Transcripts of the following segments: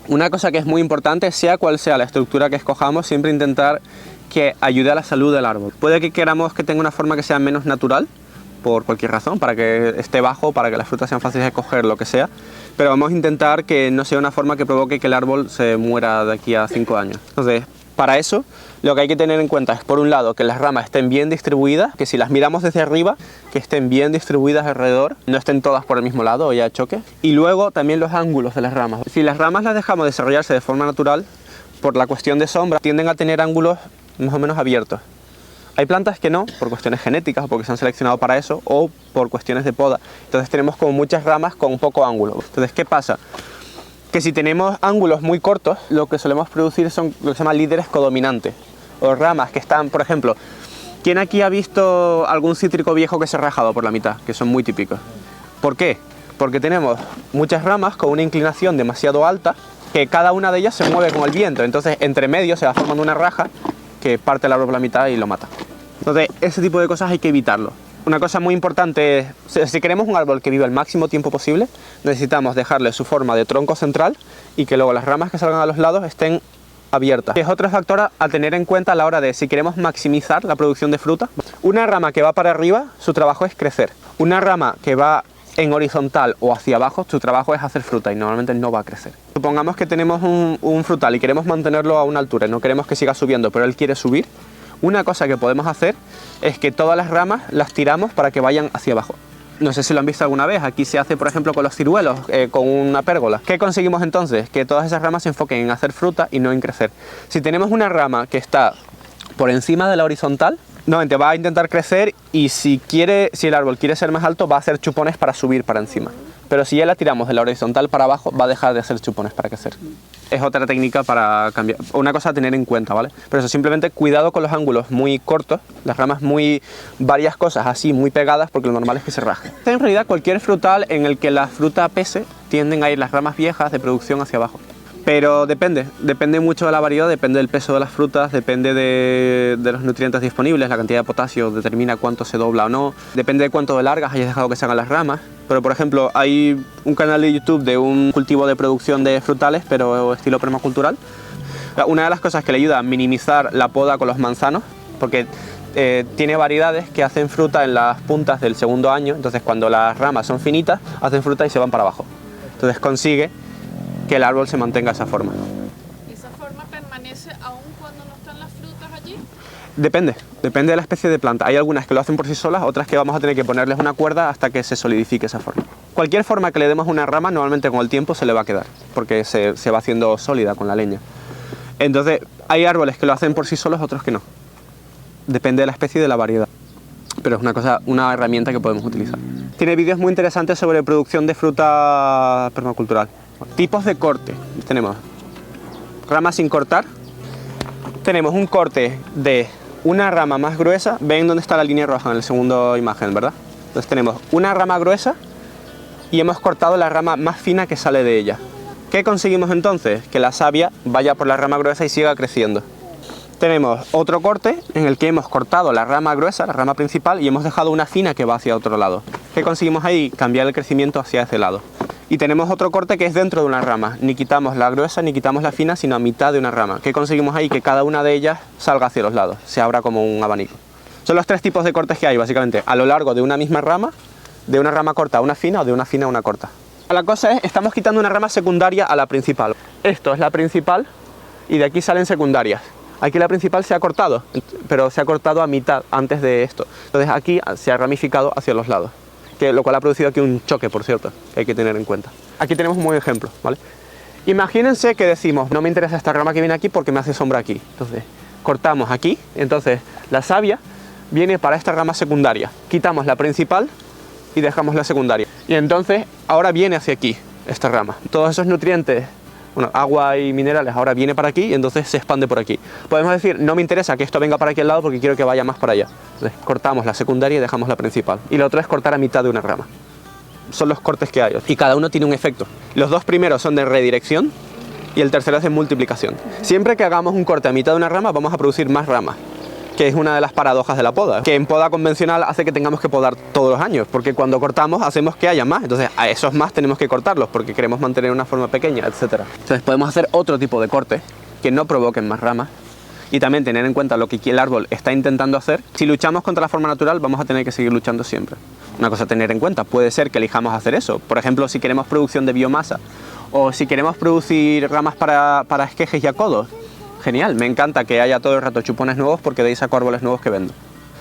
Una cosa que es muy importante, sea cual sea la estructura que escojamos, siempre intentar que ayude a la salud del árbol. Puede que queramos que tenga una forma que sea menos natural, por cualquier razón, para que esté bajo, para que las frutas sean fáciles de coger, lo que sea, pero vamos a intentar que no sea una forma que provoque que el árbol se muera de aquí a 5 años. Entonces, para eso, lo que hay que tener en cuenta es, por un lado, que las ramas estén bien distribuidas, que si las miramos desde arriba, que estén bien distribuidas alrededor, no estén todas por el mismo lado o ya choque. Y luego también los ángulos de las ramas. Si las ramas las dejamos desarrollarse de forma natural, por la cuestión de sombra, tienden a tener ángulos más o menos abiertos. Hay plantas que no, por cuestiones genéticas o porque se han seleccionado para eso, o por cuestiones de poda. Entonces tenemos como muchas ramas con poco ángulo. Entonces, ¿qué pasa? Que si tenemos ángulos muy cortos, lo que solemos producir son lo que se llama líderes codominantes, o ramas que están, por ejemplo, ¿quién aquí ha visto algún cítrico viejo que se ha rajado por la mitad? Que son muy típicos. ¿Por qué? Porque tenemos muchas ramas con una inclinación demasiado alta, que cada una de ellas se mueve con el viento. Entonces, entre medio se va formando una raja que parte el árbol por la mitad y lo mata. Entonces, ese tipo de cosas hay que evitarlo. Una cosa muy importante es, si queremos un árbol que viva el máximo tiempo posible, necesitamos dejarle su forma de tronco central y que luego las ramas que salgan a los lados estén abiertas. Es otro factor a tener en cuenta a la hora de si queremos maximizar la producción de fruta. Una rama que va para arriba, su trabajo es crecer. Una rama que va en horizontal o hacia abajo, su trabajo es hacer fruta y normalmente no va a crecer. Supongamos que tenemos un frutal y queremos mantenerlo a una altura y no queremos que siga subiendo, pero él quiere subir. Una cosa que podemos hacer es que todas las ramas las tiramos para que vayan hacia abajo. No sé si lo han visto alguna vez, aquí se hace por ejemplo con los ciruelos, con una pérgola. ¿Qué conseguimos entonces? Que todas esas ramas se enfoquen en hacer fruta y no en crecer. Si tenemos una rama que está por encima de la horizontal, normalmente va a intentar crecer y si el árbol quiere ser más alto va a hacer chupones para subir para encima. Pero si ya la tiramos de la horizontal para abajo, va a dejar de hacer chupones para crecer. Es otra técnica para cambiar, una cosa a tener en cuenta, ¿vale? Pero eso, simplemente cuidado con los ángulos muy cortos, las ramas varias cosas así, muy pegadas, porque lo normal es que se raje. En realidad, cualquier frutal en el que la fruta pese, tienden a ir las ramas viejas de producción hacia abajo. Pero depende mucho de la variedad, depende del peso de las frutas, depende de los nutrientes disponibles, la cantidad de potasio determina cuánto se dobla o no, depende de cuánto de largas hayas dejado que se hagan las ramas. Pero por ejemplo, hay un canal de YouTube de un cultivo de producción de frutales, pero estilo permacultural. Una de las cosas que le ayuda a minimizar la poda con los manzanos, porque tiene variedades que hacen fruta en las puntas del segundo año, entonces cuando las ramas son finitas, hacen fruta y se van para abajo. Entonces consigue que el árbol se mantenga de esa forma. ¿Esa forma permanece aún cuando no están las frutas allí? Depende de la especie de planta. Hay algunas que lo hacen por sí solas, otras que vamos a tener que ponerles una cuerda hasta que se solidifique esa forma. Cualquier forma que le demos a una rama, normalmente con el tiempo se le va a quedar, porque se va haciendo sólida con la leña. Entonces, hay árboles que lo hacen por sí solos, otros que no. Depende de la especie y de la variedad. Pero es una herramienta que podemos utilizar. Tiene vídeos muy interesantes sobre producción de fruta permacultural. Tipos de corte. Tenemos ramas sin cortar. Tenemos un corte de una rama más gruesa. Ven dónde está la línea roja en la segunda imagen, ¿verdad? Entonces tenemos una rama gruesa y hemos cortado la rama más fina que sale de ella. ¿Qué conseguimos entonces? Que la savia vaya por la rama gruesa y siga creciendo. Tenemos otro corte en el que hemos cortado la rama gruesa, la rama principal, y hemos dejado una fina que va hacia otro lado. ¿Qué conseguimos ahí? Cambiar el crecimiento hacia ese lado. Y tenemos otro corte que es dentro de una rama. Ni quitamos la gruesa ni quitamos la fina, sino a mitad de una rama. ¿Qué conseguimos ahí? Que cada una de ellas salga hacia los lados, se abra como un abanico. Son los tres tipos de cortes que hay, básicamente, a lo largo de una misma rama, de una rama corta a una fina o de una fina a una corta. La cosa es, estamos quitando una rama secundaria a la principal. Esto es la principal y de aquí salen secundarias. Aquí la principal se ha cortado, pero se ha cortado a mitad antes de esto. Entonces aquí se ha ramificado hacia los lados, lo cual ha producido aquí un choque, por cierto, que hay que tener en cuenta. Aquí tenemos un buen ejemplo, ¿vale? Imagínense que decimos, no me interesa esta rama que viene aquí porque me hace sombra aquí. Entonces cortamos aquí, entonces la savia viene para esta rama secundaria. Quitamos la principal y dejamos la secundaria. Y entonces ahora viene hacia aquí esta rama. Todos esos nutrientes, bueno, agua y minerales, ahora viene para aquí y entonces se expande por aquí. Podemos decir, no me interesa que esto venga para aquí al lado porque quiero que vaya más para allá. Entonces cortamos la secundaria y dejamos la principal. Y lo otro es cortar a mitad de una rama. Son los cortes que hay. Y cada uno tiene un efecto. Los dos primeros son de redirección y el tercero es de multiplicación. Siempre que hagamos un corte a mitad de una rama, vamos a producir más ramas. que es una de las paradojas de la poda, que en poda convencional hace que tengamos que podar todos los años, porque cuando cortamos hacemos que haya más, entonces a esos más tenemos que cortarlos porque queremos mantener una forma pequeña, etc. Entonces podemos hacer otro tipo de cortes que no provoquen más ramas y también tener en cuenta lo que el árbol está intentando hacer. Si luchamos contra la forma natural vamos a tener que seguir luchando siempre. Una cosa a tener en cuenta, puede ser que elijamos hacer eso, por ejemplo si queremos producción de biomasa o si queremos producir ramas para esquejes y acodos. Genial, me encanta que haya todo el rato chupones nuevos porque de ahí saco árboles nuevos que vendo.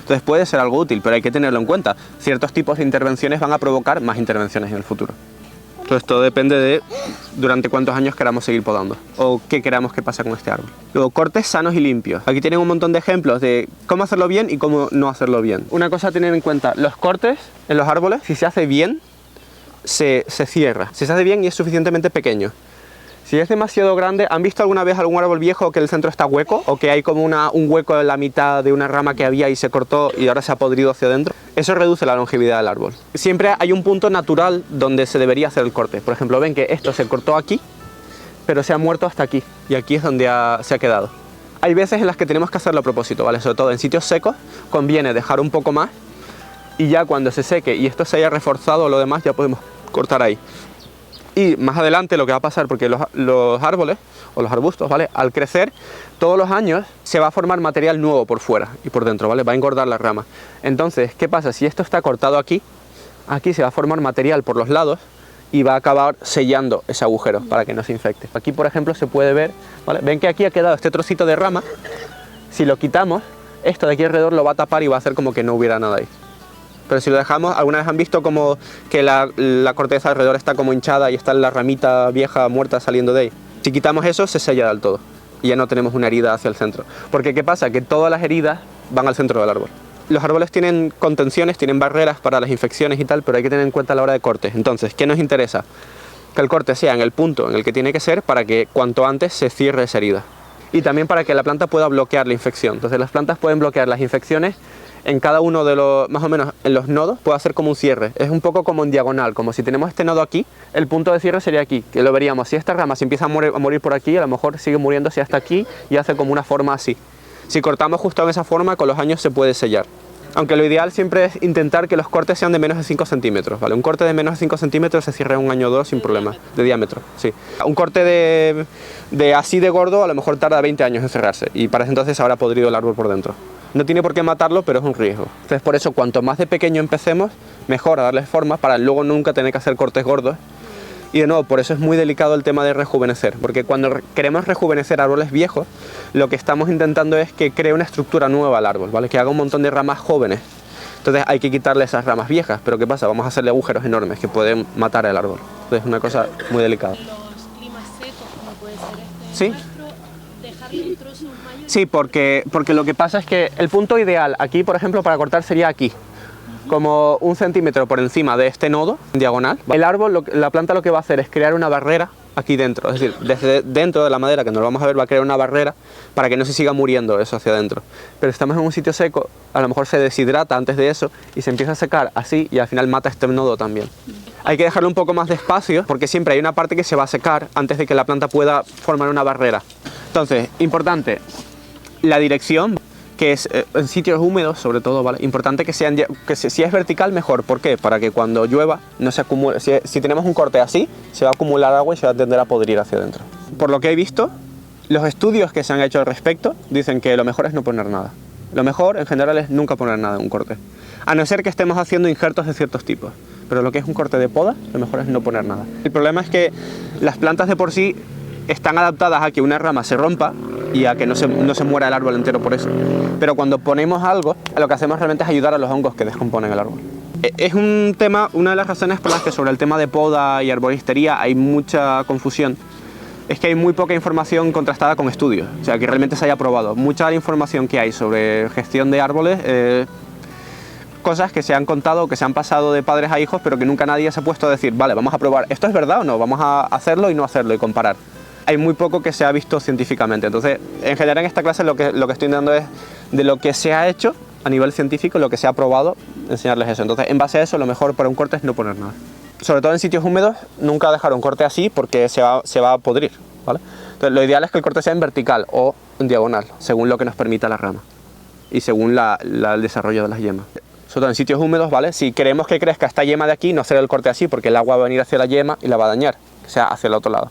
Entonces puede ser algo útil, pero hay que tenerlo en cuenta. Ciertos tipos de intervenciones van a provocar más intervenciones en el futuro. Entonces todo depende de durante cuántos años queramos seguir podando o qué queramos que pase con este árbol. Luego, cortes sanos y limpios. Aquí tienen un montón de ejemplos de cómo hacerlo bien y cómo no hacerlo bien. Una cosa a tener en cuenta, los cortes en los árboles, si se hace bien, se cierra. Si se hace bien y es suficientemente pequeño. Si es demasiado grande, ¿han visto alguna vez algún árbol viejo que el centro está hueco? ¿O que hay como un hueco en la mitad de una rama que había y se cortó y ahora se ha podrido hacia adentro? Eso reduce la longevidad del árbol. Siempre hay un punto natural donde se debería hacer el corte. Por ejemplo, ven que esto se cortó aquí, pero se ha muerto hasta aquí. Y aquí es donde se ha quedado. Hay veces en las que tenemos que hacerlo a propósito, ¿vale? Sobre todo en sitios secos, conviene dejar un poco más y ya cuando se seque y esto se haya reforzado o lo demás, ya podemos cortar ahí. Y más adelante lo que va a pasar, porque los árboles o los arbustos, ¿vale? Al crecer, todos los años se va a formar material nuevo por fuera y por dentro, ¿vale? Va a engordar la rama. Entonces, ¿qué pasa? Si esto está cortado aquí, aquí se va a formar material por los lados y va a acabar sellando ese agujero para que no se infecte. Aquí, por ejemplo, se puede ver, ¿vale? Ven que aquí ha quedado este trocito de rama. Si lo quitamos, esto de aquí alrededor lo va a tapar y va a hacer como que no hubiera nada ahí. Pero si lo dejamos, ¿alguna vez han visto como que la corteza alrededor está como hinchada y está la ramita vieja muerta saliendo de ahí? Si quitamos eso, se sella del todo y ya no tenemos una herida hacia el centro. Porque ¿qué pasa? Que todas las heridas van al centro del árbol. Los árboles tienen contenciones, tienen barreras para las infecciones y tal, pero hay que tener en cuenta a la hora de corte. Entonces, ¿qué nos interesa? Que el corte sea en el punto en el que tiene que ser para que cuanto antes se cierre esa herida. Y también para que la planta pueda bloquear la infección. Entonces las plantas pueden bloquear las infecciones en cada uno de los, más o menos en los nodos, puede hacer como un cierre. Es un poco como en diagonal, como si tenemos este nodo aquí, el punto de cierre sería aquí, que lo veríamos. Si esta rama se empieza a morir por aquí, a lo mejor sigue muriéndose hasta aquí y hace como una forma así. Si cortamos justo en esa forma, con los años se puede sellar. Aunque lo ideal siempre es intentar que los cortes sean de menos de 5 centímetros, ¿vale? Un corte de menos de 5 centímetros se cierra en 1 año o 2 sin problema, de diámetro, sí. Un corte de así de gordo a lo mejor tarda 20 años en cerrarse y para ese entonces habrá podrido el árbol por dentro. No tiene por qué matarlo, pero es un riesgo. Entonces por eso cuanto más de pequeño empecemos, mejor a darles forma para luego nunca tener que hacer cortes gordos. Y de nuevo, por eso es muy delicado el tema de rejuvenecer, porque cuando queremos rejuvenecer árboles viejos, lo que estamos intentando es que cree una estructura nueva al árbol, ¿vale? Que haga un montón de ramas jóvenes. Entonces hay que quitarle esas ramas viejas, pero ¿qué pasa? Vamos a hacerle agujeros enormes que pueden matar al árbol. Entonces es una cosa muy delicada. Los climas secos, como puede ser ¿Sí? nuestro, dejarle un trozo mayor. Sí, porque lo que pasa es que el punto ideal aquí, por ejemplo, para cortar sería aquí. Como 1 centímetro por encima de este nodo, en diagonal. El árbol, la planta lo que va a hacer es crear una barrera aquí dentro. Es decir, desde dentro de la madera, que no lo vamos a ver, va a crear una barrera para que no se siga muriendo eso hacia adentro. Pero estamos en un sitio seco, a lo mejor se deshidrata antes de eso y se empieza a secar así y al final mata este nodo también. Hay que dejarlo un poco más de espacio porque siempre hay una parte que se va a secar antes de que la planta pueda formar una barrera. Entonces, importante, la dirección, que es en sitios húmedos sobre todo, ¿vale? Importante que sean, si es vertical mejor. ¿Por qué? Para que cuando llueva no se acumule. Si tenemos un corte así, se va a acumular agua y se va a tender a podrir hacia adentro. Por lo que he visto, los estudios que se han hecho al respecto dicen que lo mejor es no poner nada. Lo mejor en general es nunca poner nada en un corte. A no ser que estemos haciendo injertos de ciertos tipos. Pero lo que es un corte de poda, lo mejor es no poner nada. El problema es que las plantas de por sí están adaptadas a que una rama se rompa y a que no se muera el árbol entero por eso. Pero cuando ponemos algo, lo que hacemos realmente es ayudar a los hongos que descomponen el árbol. Es un tema, una de las razones por las que sobre el tema de poda y arboristería hay mucha confusión, es que hay muy poca información contrastada con estudios, o sea, que realmente se haya probado. Mucha de la información que hay sobre gestión de árboles, cosas que se han contado, que se han pasado de padres a hijos, pero que nunca nadie se ha puesto a decir, vale, vamos a probar, ¿esto es verdad o no? Vamos a hacerlo y no hacerlo y comparar. Hay muy poco que se ha visto científicamente. Entonces, en general en esta clase lo que estoy intentando es de lo que se ha hecho a nivel científico, lo que se ha probado, enseñarles eso. Entonces, en base a eso, lo mejor para un corte es no poner nada. Sobre todo en sitios húmedos, nunca dejar un corte así porque se va a podrir, ¿vale? Entonces, lo ideal es que el corte sea en vertical o en diagonal, según lo que nos permita la rama. y según el desarrollo de las yemas. Sobre todo en sitios húmedos, ¿vale? Si queremos que crezca esta yema de aquí, no hacer el corte así, porque el agua va a venir hacia la yema y la va a dañar, o sea, hacia el otro lado.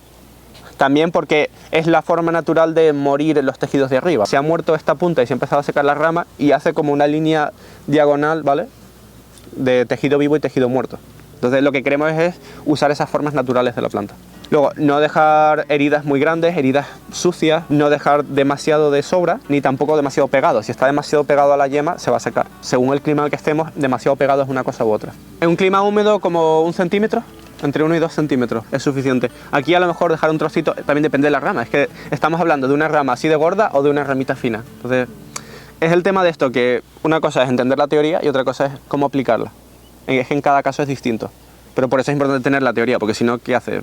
También porque es la forma natural de morir en los tejidos de arriba. Se ha muerto esta punta y se ha empezado a secar la rama y hace como una línea diagonal, ¿vale?, de tejido vivo y tejido muerto. Entonces lo que queremos es usar esas formas naturales de la planta. Luego, no dejar heridas muy grandes, heridas sucias, no dejar demasiado de sobra, ni tampoco demasiado pegado. Si está demasiado pegado a la yema, se va a secar. Según el clima en el que estemos, demasiado pegado es una cosa u otra. En un clima húmedo, como 1 centímetro, entre 1 y 2 centímetros es suficiente. Aquí a lo mejor dejar un trocito, también depende de la rama. Es que estamos hablando de una rama así de gorda o de una ramita fina. Entonces, es el tema de esto, que una cosa es entender la teoría y otra cosa es cómo aplicarla. Es que en cada caso es distinto. Pero por eso es importante tener la teoría, porque si no, ¿qué hace?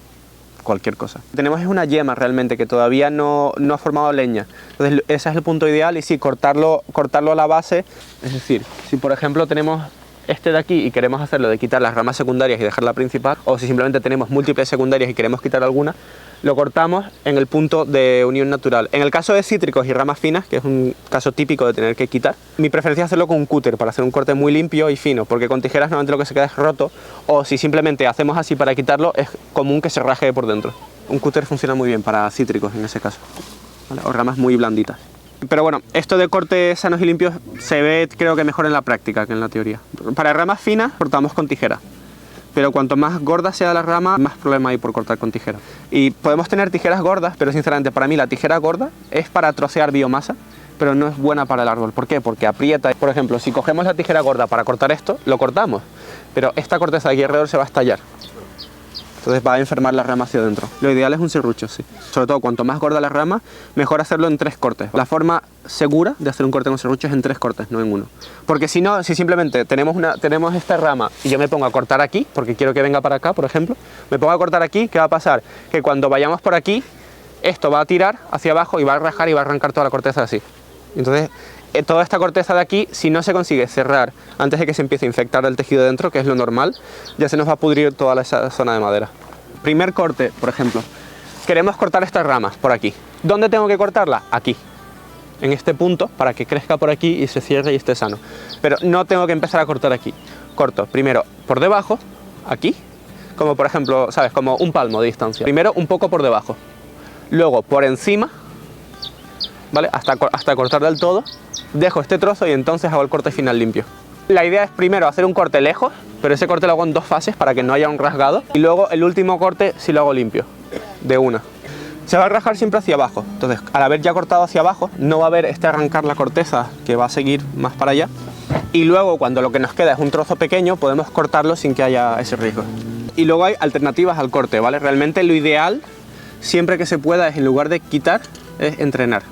Cualquier cosa. Tenemos es una yema realmente que todavía no ha formado leña. Entonces ese es el punto ideal y sí, cortarlo a la base. Es decir, si por ejemplo tenemos este de aquí y queremos hacerlo de quitar las ramas secundarias y dejar la principal, o si simplemente tenemos múltiples secundarias y queremos quitar alguna, lo cortamos en el punto de unión natural. En el caso de cítricos y ramas finas, que es un caso típico de tener que quitar, mi preferencia es hacerlo con un cúter para hacer un corte muy limpio y fino, porque con tijeras normalmente lo que se queda es roto, o si simplemente hacemos así para quitarlo, es común que se raje por dentro. Un cúter funciona muy bien para cítricos en ese caso, ¿vale?, o ramas muy blanditas. Pero bueno, esto de cortes sanos y limpios se ve, creo que mejor en la práctica que en la teoría. Para ramas finas cortamos con tijera, pero cuanto más gorda sea la rama, más problema hay por cortar con tijera. Y podemos tener tijeras gordas, pero sinceramente para mí la tijera gorda es para trocear biomasa, pero no es buena para el árbol. ¿Por qué? Porque aprieta. Por ejemplo, si cogemos la tijera gorda para cortar esto, lo cortamos, pero esta corteza de aquí alrededor se va a estallar. Entonces va a enfermar la rama hacia adentro. Lo ideal es un serrucho, sí. Sobre todo, cuanto más gorda la rama, mejor hacerlo en 3 cortes. La forma segura de hacer un corte con serrucho es en 3 cortes, no en 1. Porque si no, si simplemente tenemos esta rama y yo me pongo a cortar aquí, porque quiero que venga para acá, por ejemplo, me pongo a cortar aquí, ¿qué va a pasar? Que cuando vayamos por aquí, esto va a tirar hacia abajo y va a rajar y va a arrancar toda la corteza así. Entonces, toda esta corteza de aquí, si no se consigue cerrar antes de que se empiece a infectar el tejido dentro, que es lo normal, ya se nos va a pudrir toda esa zona de madera. Primer corte, por ejemplo, queremos cortar estas ramas por aquí. ¿Dónde tengo que cortarla? Aquí, en este punto, para que crezca por aquí y se cierre y esté sano. Pero no tengo que empezar a cortar aquí. Corto primero por debajo, aquí, como por ejemplo, ¿sabes? Como un palmo de distancia. Primero un poco por debajo, luego por encima, ¿vale? Hasta cortar del todo. Dejo este trozo y entonces hago el corte final limpio. La idea es primero hacer un corte lejos, pero ese corte lo hago en 2 fases para que no haya un rasgado. Y luego el último corte sí lo hago limpio, de una. Se va a rajar siempre hacia abajo. Entonces, al haber ya cortado hacia abajo, no va a haber arrancar la corteza que va a seguir más para allá. Y luego, cuando lo que nos queda es un trozo pequeño, podemos cortarlo sin que haya ese riesgo. Y luego hay alternativas al corte, ¿vale? Realmente lo ideal, siempre que se pueda, es en lugar de quitar, es entrenar.